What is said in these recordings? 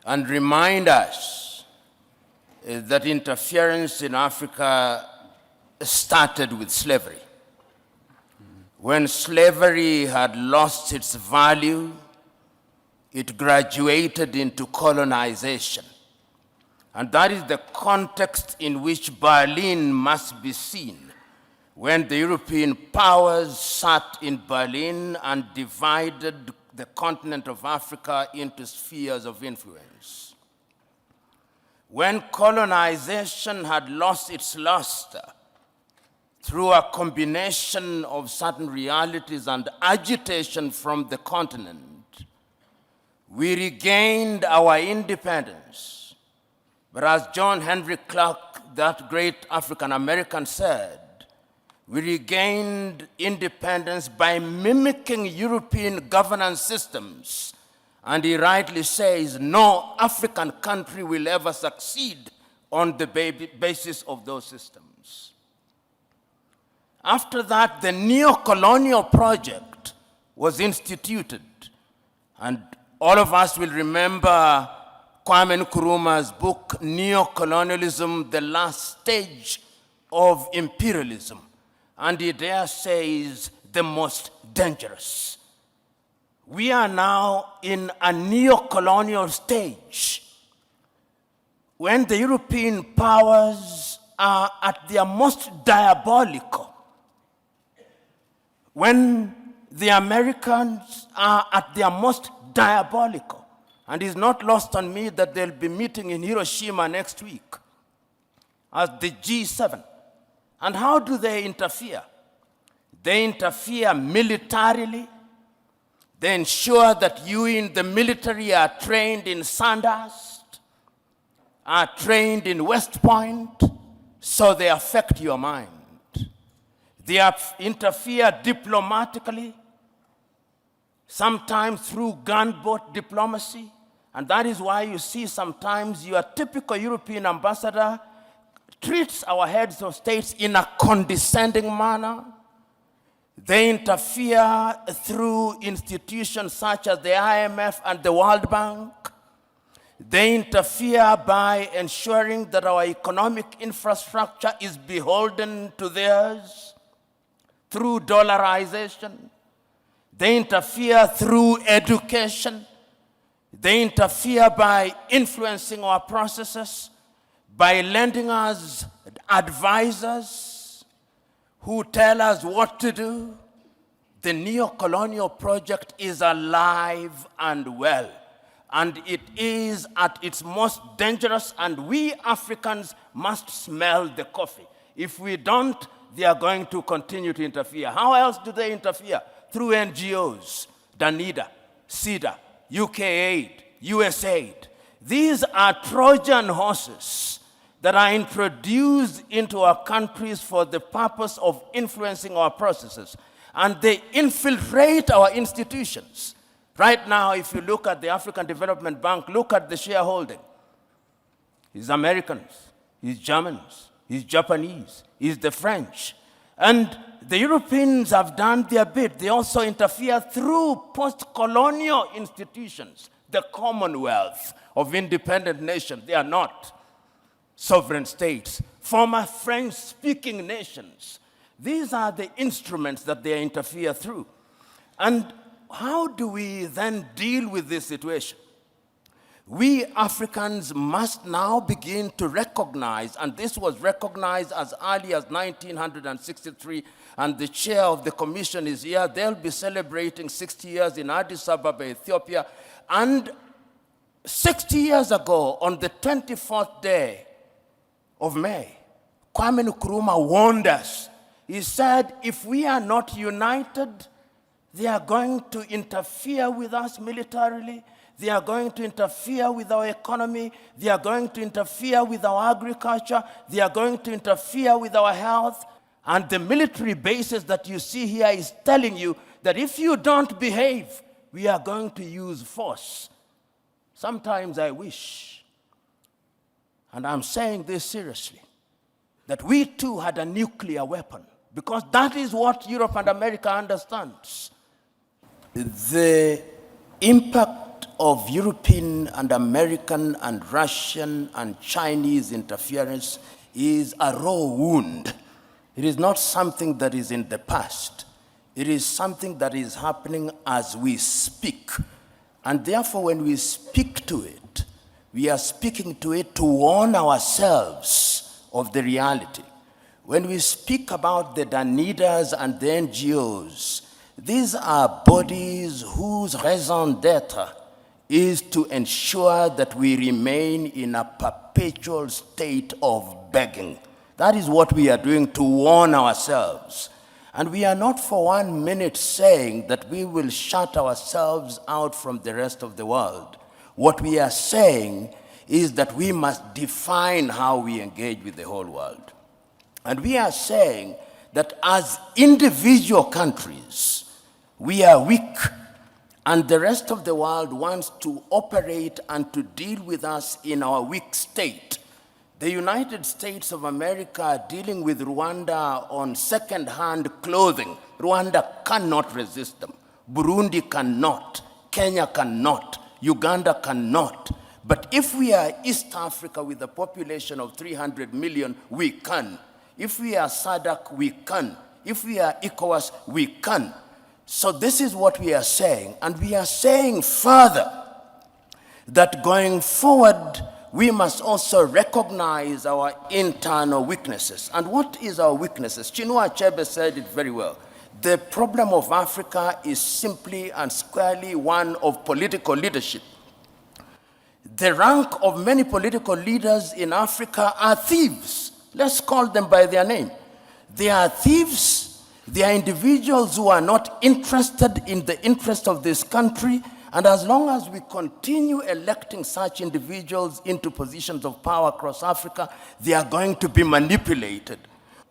and remind us that interference in Africa started with slavery. When slavery had lost its value, it graduated into colonization. And that is the context in which Berlin must be seen when the European powers sat in Berlin and divided the continent of Africa into spheres of influence. When colonization had lost its luster through a combination of certain realities and agitation from the continent, we regained our independence. But as John Henry Clark, that great African-American, said, we regained independence by mimicking European governance systems. And he rightly says, no African country will ever succeed on the basis of those systems. After that, the neo-colonial project was instituted. And all of us will remember Kwame Nkrumah's book, Neo-Colonialism, the Last Stage of Imperialism. And he there says the most dangerous. We are now in a neo-colonial stage when the European powers are at their most diabolical, when the Americans are at their most diabolical. And it's not lost on me that they'll be meeting in Hiroshima next week as the G7. And how do they interfere? They interfere militarily. They ensure that you in the military are trained in Sandhurst, are trained in West Point, so they affect your mind. They interfere diplomatically, sometimes through gunboat diplomacy. And that is why you see sometimes your typical European ambassador treats our heads of states in a condescending manner. They interfere through institutions such as the IMF and the World Bank. They interfere by ensuring that our economic infrastructure is beholden to theirs through dollarization. They interfere through education. They interfere by influencing our processes, by lending us advisors who tell us what to do. The neo-colonial project is alive and well, and it is at its most dangerous, and we Africans must smell the coffee. If we don't, they are going to continue to interfere. How else do they interfere? Through NGOs, Danida, CEDA, UK Aid, USAID. These are Trojan horses that are introduced into our countries for the purpose of influencing our processes. And they infiltrate our institutions. Right now, if you look at the African Development Bank, look at the shareholding. It's Americans, it's Germans, it's Japanese, it's the French. And the Europeans have done their bit. They also interfere through post-colonial institutions, the Commonwealth of independent nations. They are not sovereign states, former French-speaking nations. These are the instruments that they interfere through. And how do we then deal with this situation? We Africans must now begin to recognize, and this was recognized as early as 1963, and the chair of the commission is here. They'll be celebrating 60 years in Addis Ababa, Ethiopia. And 60 years ago, on the 24th day of May, Kwame Nkrumah warned us. He said, if we are not united, they are going to interfere with us militarily. They are going to interfere with our economy. They are going to interfere with our agriculture. They are going to interfere with our health. And the military bases that you see here is telling you that if you don't behave, we are going to use force. Sometimes I wish, and I'm saying this seriously, that we too had a nuclear weapon, because that is what Europe and America understands. The impact of European and American and Russian and Chinese interference is a raw wound. It is not something that is in the past. It is something that is happening as we speak. And therefore, when we speak to it, we are speaking to it to warn ourselves of the reality. When we speak about the Danidas and the NGOs, these are bodies whose raison d'etre is to ensure that we remain in a perpetual state of begging. That is what we are doing to warn ourselves. And we are not for 1 minute saying that we will shut ourselves out from the rest of the world. What we are saying is that we must define how we engage with the whole world. And we are saying that as individual countries, we are weak, and the rest of the world wants to operate and to deal with us in our weak state. The United States of America are dealing with Rwanda on second-hand clothing. Rwanda cannot resist them. Burundi cannot. Kenya cannot. Uganda cannot. But if we are East Africa with a population of 300 million, we can. If we are SADC, we can. If we are ECOWAS, we can. So this is what we are saying. And we are saying further that going forward, we must also recognize our internal weaknesses. And what is our weaknesses? Chinua Achebe said it very well. The problem of Africa is simply and squarely one of political leadership. The rank of many political leaders in Africa are thieves. Let's call them by their name. They are thieves. They are individuals who are not interested in the interest of this country. And as long as we continue electing such individuals into positions of power across Africa, they are going to be manipulated.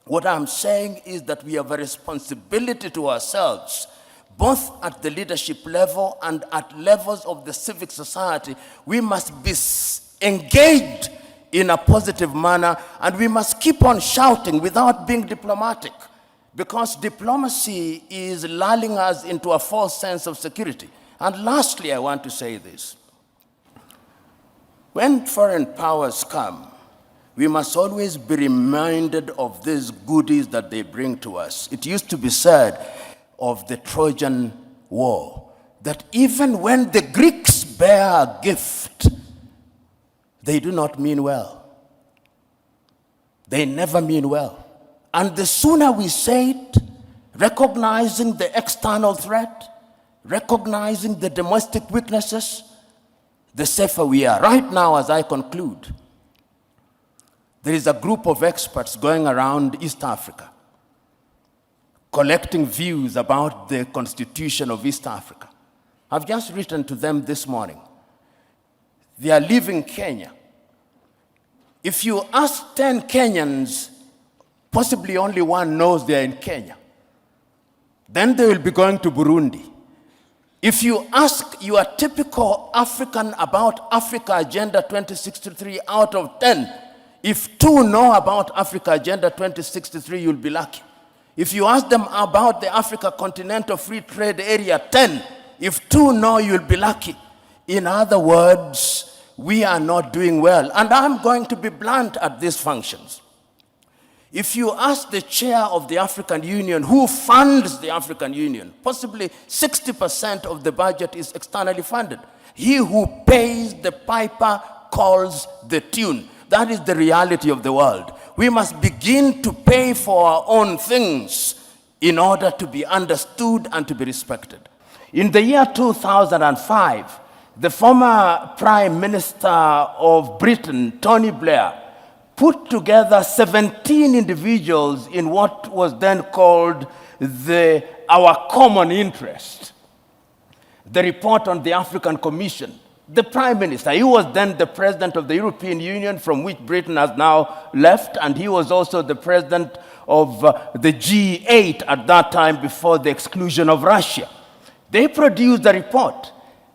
What I'm saying is that we have a responsibility to ourselves, both at the leadership level and at levels of the civic society. We must be engaged in a positive manner, and we must keep on shouting without being diplomatic, because diplomacy is lulling us into a false sense of security. And lastly, I want to say this. When foreign powers come, we must always be reminded of these goodies that they bring to us. It used to be said of the Trojan War that even when the Greeks bear a gift, they do not mean well. They never mean well. And the sooner we say it, recognizing the external threat, recognizing the domestic weaknesses, the safer we are. Right now, as I conclude, there is a group of experts going around East Africa, collecting views about the constitution of East Africa. I've just written to them this morning. They are leaving Kenya. If you ask 10 Kenyans, possibly only one knows they are in Kenya. Then they will be going to Burundi. If you ask your typical African about Africa Agenda 2063 out of 10, if 2 know about Africa Agenda 2063, you'll be lucky. If you ask them about the Africa Continental Free Trade Area 10, if 2 know, you'll be lucky. In other words, we are not doing well. And I'm going to be blunt at these functions. If you ask the chair of the African Union who funds the African Union, possibly 60% of the budget is externally funded. He who pays the piper calls the tune. That is the reality of the world. We must begin to pay for our own things in order to be understood and to be respected. In the year 2005, the former Prime Minister of Britain, Tony Blair, put together 17 individuals in what was then called Our Common Interest, the report on the African Commission. The Prime Minister, he was then the President of the European Union, from which Britain has now left, and he was also the President of the G8 at that time before the exclusion of Russia. They produced a report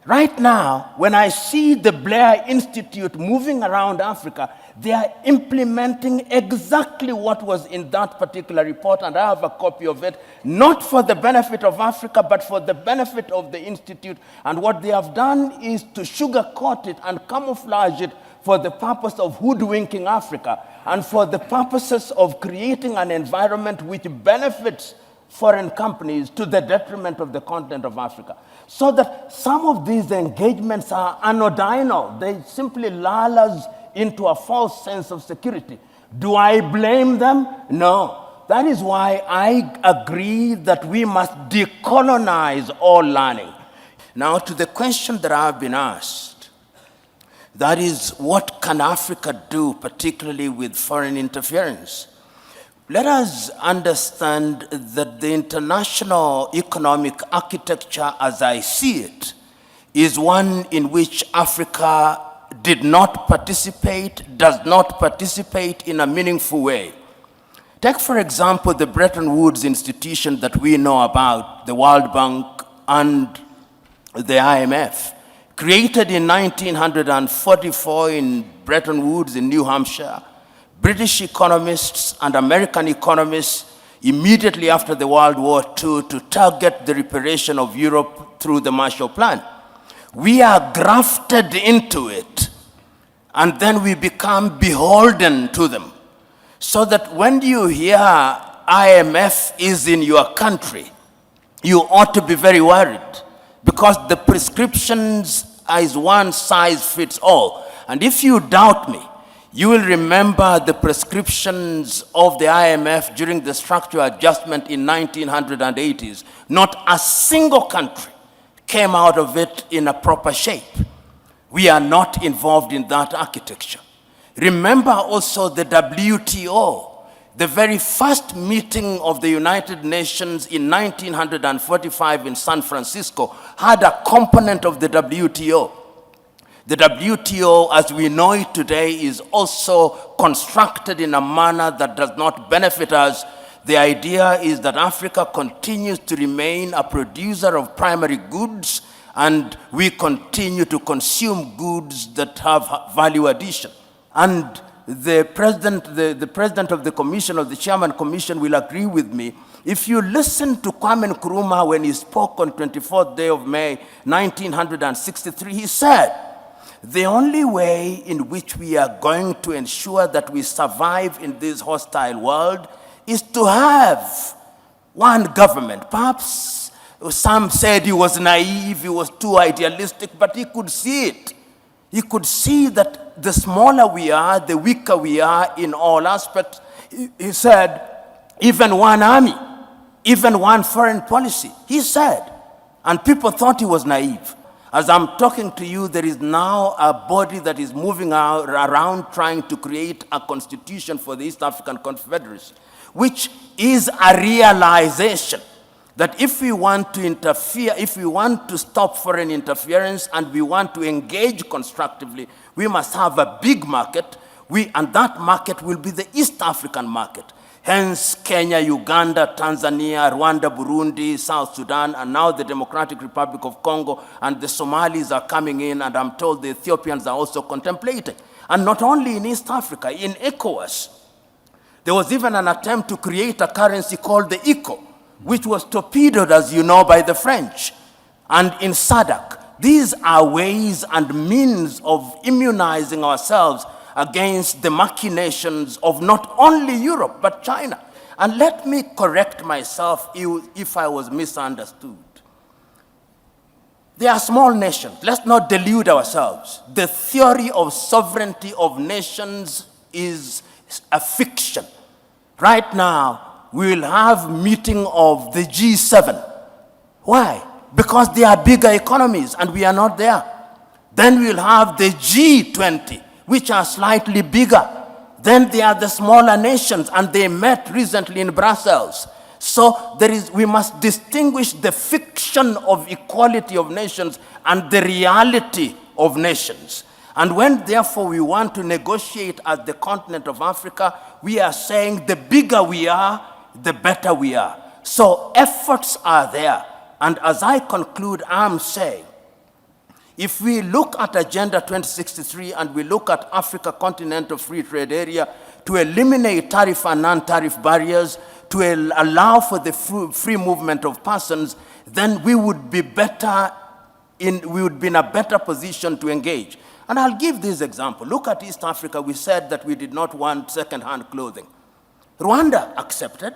Right now, when I see the Blair Institute moving around Africa, they are implementing exactly what was in that particular report, and I have a copy of it, not for the benefit of Africa, but for the benefit of the Institute. And what they have done is to sugarcoat it and camouflage it for the purpose of hoodwinking Africa and for the purposes of creating an environment which benefits foreign companies to the detriment of the continent of Africa. So that some of these engagements are anodinal. They simply lull us into a false sense of security. Do I blame them? No. That is why I agree that we must decolonize all learning. Now, to the question that I've been asked, that is, what can Africa do, particularly with foreign interference? Let us understand that the international economic architecture, as I see it, is one in which Africa did not participate, does not participate in a meaningful way. Take, for example, the Bretton Woods institution that we know about, the World Bank and the IMF, created in 1944 in Bretton Woods in New Hampshire. British economists and American economists immediately after the World War II to target the reparation of Europe through the Marshall Plan. We are grafted into it, and then we become beholden to them. So that when you hear IMF is in your country, you ought to be very worried, because the prescriptions is one size fits all. And if you doubt me, you will remember the prescriptions of the IMF during the structural adjustment in 1980s. Not a single country came out of it in a proper shape. We are not involved in that architecture. Remember also the WTO. The very first meeting of the United Nations in 1945 in San Francisco had a component of the WTO. The WTO, as we know it today, is also constructed in a manner that does not benefit us. The idea is that Africa continues to remain a producer of primary goods, and we continue to consume goods that have value addition. And the president of the commission, or the chairman commission, will agree with me. If you listen to Kwame Nkrumah when he spoke on 24th day of May, 1963, he said, the only way in which we are going to ensure that we survive in this hostile world is to have one government. Perhaps some said he was naive, he was too idealistic, but he could see it. He could see that the smaller we are, the weaker we are in all aspects. He said, even one army, even one foreign policy, he said. And people thought he was naive. As I'm talking to you, there is now a body that is moving around trying to create a constitution for the East African Confederacy, which is a realization that if we want to interfere, if we want to stop foreign interference and we want to engage constructively, we must have a big market, and that market will be the East African market. Hence, Kenya, Uganda, Tanzania, Rwanda, Burundi, South Sudan, and now the Democratic Republic of Congo, and the Somalis are coming in, and I'm told the Ethiopians are also contemplating. And not only in East Africa, in ECOWAS, there was even an attempt to create a currency called the ECO, which was torpedoed, as you know, by the French. And in SADC, these are ways and means of immunizing ourselves against the machinations of not only Europe, but China. And let me correct myself if I was misunderstood. They are small nations. Let's not delude ourselves. The theory of sovereignty of nations is a fiction. Right now, we will have meeting of the G7. Why? Because they are bigger economies and we are not there. Then we'll have the G20, which are slightly bigger. Then they are the smaller nations, and they met recently in Brussels. So we must distinguish the fiction of equality of nations and the reality of nations. And when, therefore, we want to negotiate as the continent of Africa, we are saying the bigger we are, the better we are. So efforts are there. And as I conclude, I'm saying, If we look at Agenda 2063 and we look at Africa Continental Free Trade Area to eliminate tariff and non-tariff barriers, to allow for the free movement of persons, then we would be in a better position to engage. And I'll give this example. Look at East Africa. We said that we did not want second-hand clothing. Rwanda accepted.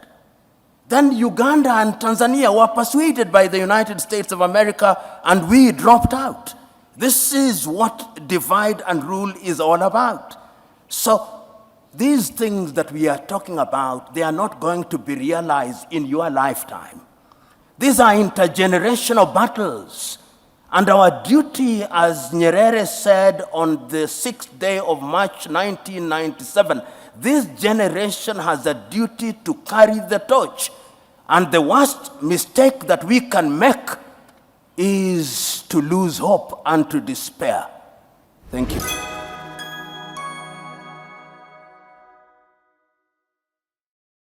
Then Uganda and Tanzania were persuaded by the United States of America, and we dropped out. This is what divide and rule is all about. So these things that we are talking about, they are not going to be realized in your lifetime. These are intergenerational battles. And our duty, as Nyerere said on the 6th day of March 1997, this generation has a duty to carry the torch. And the worst mistake that we can make is to lose hope and to despair. Thank you.